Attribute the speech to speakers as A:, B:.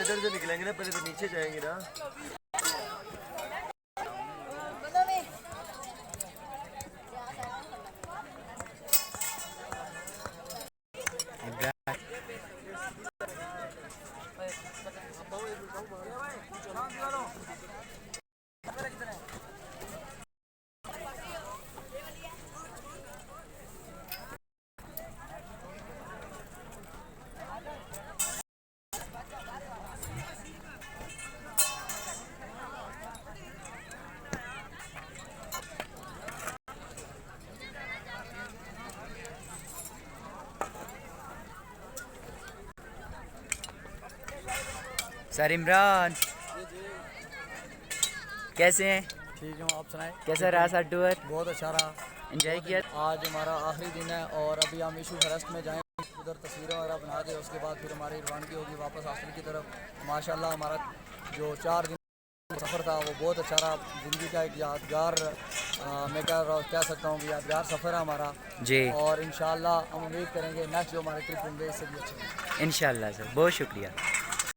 A: इधर से निकलेंगे ना, पहले तो नीचे जाएंगे ना।
B: सर इमरान कैसे हैं?
C: ठीक हूँ, आप सुनाएं।
B: कैसा रहा सर टूर?
C: बहुत अच्छा रहा,
B: एंजॉय किया?
C: आज हमारा आखिरी दिन है और अभी हम इशू फॉरेस्ट में जाएंगे, उधर तस्वीरें वगैरह बना के उसके बाद फिर हमारी रवानगी होगी वापस हॉस्टल की तरफ। माशाल्लाह हमारा जो 4 दिन सफ़र था वो बहुत अच्छा रहा, ज़िंदगी का एक यादगार मैं कह सकता हूँ कि यादगार सफ़र है हमारा
B: जी।
C: और इंशाल्लाह हम उम्मीद करेंगे नेक्स्ट जो हमारे ट्रिप होंगे इससे भी अच्छे।
B: इंशाल्लाह सर, बहुत शुक्रिया।